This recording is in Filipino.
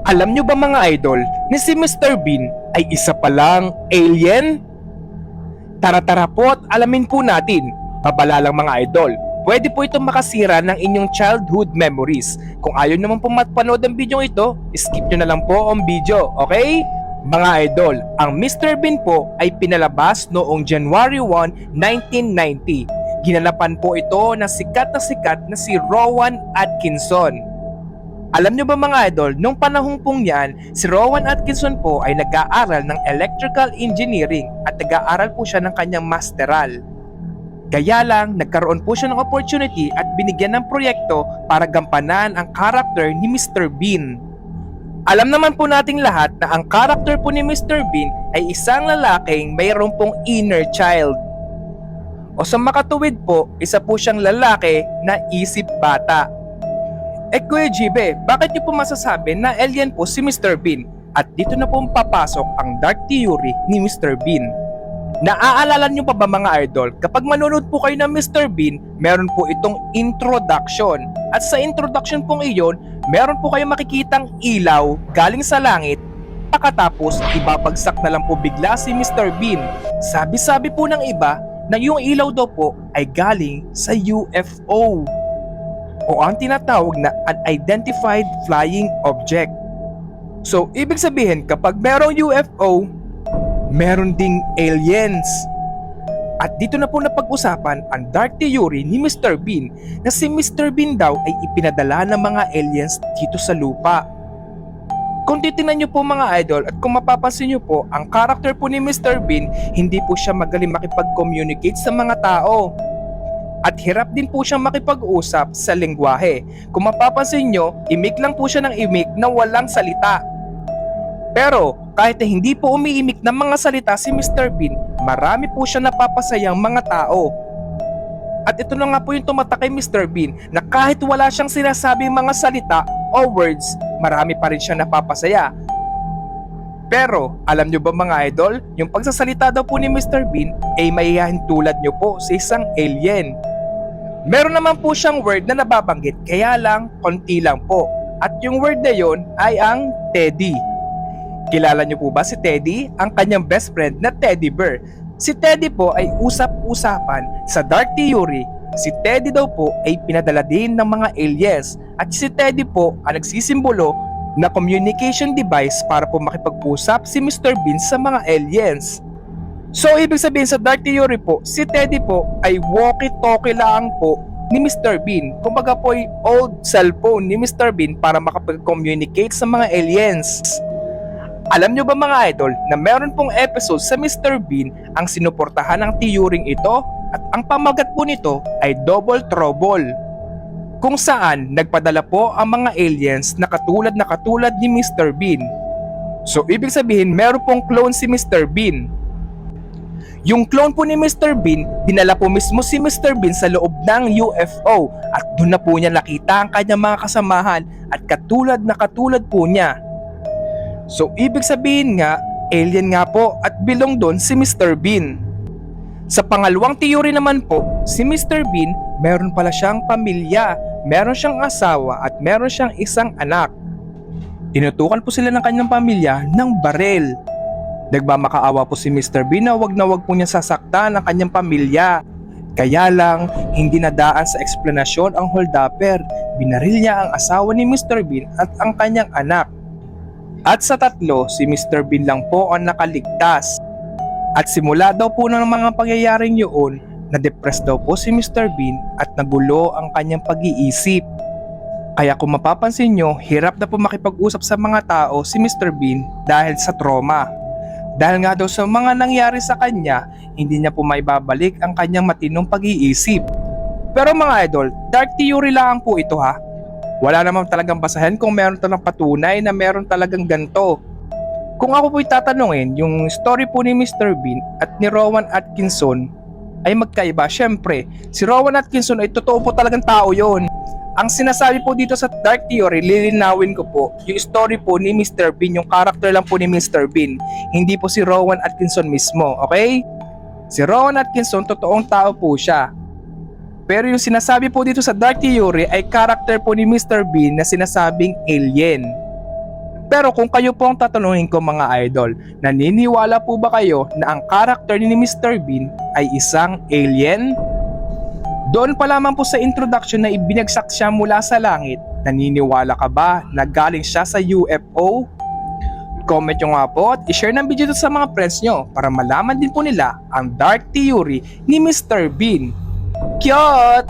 Alam nyo ba mga idol na si Mr. Bean ay isa palang alien? Tara-tara po at alamin po natin. Babala lang mga idol, pwede po itong makasira ng inyong childhood memories. Kung ayaw naman po mapanood ang video ito, skip nyo na lang po ang video, okay? Mga idol, ang Mr. Bean po ay pinalabas noong January 1, 1990. Ginalapan po ito ng sikat na si Rowan Atkinson. Alam nyo ba mga idol, nung panahong pong yan, si Rowan Atkinson po ay nag-aaral ng electrical engineering at nag-aaral po siya ng kanyang masteral. Kaya lang, nagkaroon po siya ng opportunity at binigyan ng proyekto para gampanan ang karakter ni Mr. Bean. Alam naman po nating lahat na ang karakter po ni Mr. Bean ay isang lalaking mayroon pong inner child. O sa makatuwid po, isa po siyang lalaki na isip bata. Kuya Jibe, bakit niyo po masasabi na alien po si Mr. Bean? At dito na po papasok ang dark theory ni Mr. Bean. Naaalala niyo pa ba mga idol, kapag manonood po kayo ng Mr. Bean, meron po itong introduction. At sa introduction pong iyon, meron po kayong makikitang ilaw galing sa langit. Pagkatapos, ibabagsak na lang po bigla si Mr. Bean. Sabi-sabi po ng iba na yung ilaw daw po ay galing sa UFO o ang tinatawag na unidentified flying object. So, ibig sabihin kapag merong UFO, meron ding aliens. At dito na po napag-usapan ang dark theory ni Mr. Bean na si Mr. Bean daw ay ipinadala ng mga aliens dito sa lupa. Kung titingnan nyo po mga idol at kung mapapansin nyo po, ang karakter po ni Mr. Bean hindi po siya magaling makipag-communicate sa mga tao. At hirap din po siyang makipag-usap sa lengguwahe. Kung mapapansin nyo, imik lang po siya ng imik na walang salita. Pero kahit na hindi po umiimik ng mga salita si Mr. Bean, marami po siya napapasayang mga tao. At ito na nga po yung tumatak kay Mr. Bean na kahit wala siyang sinasabing mga salita o words, marami pa rin siya napapasaya. Pero alam nyo ba mga idol, yung pagsasalita daw po ni Mr. Bean ay mahihayin tulad nyo po sa isang alien. Meron naman po siyang word na nababanggit, kaya lang konti lang po. At yung word na yon ay ang Teddy. Kilala nyo po ba si Teddy? Ang kanyang best friend na Teddy Bear. Si Teddy po ay usap-usapan sa dark theory. Si Teddy daw po ay pinadala din ng mga aliens. At si Teddy po ang nagsisimbolo na communication device para po makipag-usap si Mr. Bean sa mga aliens. So ibig sabihin sa dark theory po, si Teddy po ay walkie-talkie lang po ni Mr. Bean. Kumbaga po ay old cellphone ni Mr. Bean para makapag-communicate sa mga aliens. Alam nyo ba mga idol na meron pong episode sa Mr. Bean ang sinuportahan ng theory ito at ang pamagat po nito ay Double Trouble, kung saan nagpadala po ang mga aliens na katulad ni Mr. Bean. So ibig sabihin meron pong clone si Mr. Bean. Yung clone po ni Mr. Bean, dinala po mismo si Mr. Bean sa loob ng UFO at doon na po niya nakita ang kanyang mga kasamahan at katulad po niya. So ibig sabihin nga, alien nga po at belong doon si Mr. Bean. Sa pangalawang theory naman po, si Mr. Bean meron pala siyang pamilya, meron siyang asawa at meron siyang isang anak. Tinutukan po sila ng kanyang pamilya ng barel. Nagmamakaawa po si Mr. Bean na wag po niya sasaktan ang kanyang pamilya. Kaya lang, hindi nadaan sa eksplanasyon ang holdupper. Binaril niya ang asawa ni Mr. Bean at ang kanyang anak. At sa tatlo, si Mr. Bean lang po ang nakaligtas. At simula daw po ng mga pangyayaring yun, na-depress daw po si Mr. Bean at nagulo ang kanyang pag-iisip. Kaya kung mapapansin nyo, hirap na po makipag-usap sa mga tao si Mr. Bean dahil sa trauma. Dahil nga daw sa mga nangyari sa kanya, hindi niya po maibabalik ang kanyang matinong pag-iisip. Pero mga idol, dark theory lang po ito ha. Wala namang talagang basahan kung meron talagang patunay na meron talagang ganito. Kung ako po'y tatanungin, yung story po ni Mr. Bean at ni Rowan Atkinson ay magkaiba. Syempre, si Rowan Atkinson ay totoo po talagang tao yon. Ang sinasabi po dito sa dark theory, lilinawin ko po, yung story po ni Mr. Bean, yung character lang po ni Mr. Bean, hindi po si Rowan Atkinson mismo, okay? Si Rowan Atkinson, totoong tao po siya. Pero yung sinasabi po dito sa dark theory ay character po ni Mr. Bean na sinasabing alien. Pero kung kayo po ang tatanungin ko mga idol, naniniwala po ba kayo na ang karakter ni Mr. Bean ay isang alien? Doon pa lamang po sa introduction na ibinagsak siya mula sa langit, naniniwala ka ba na galing siya sa UFO? Comment nyo nga po at ishare ng video ito sa mga friends nyo para malaman din po nila ang dark theory ni Mr. Bean. Cute!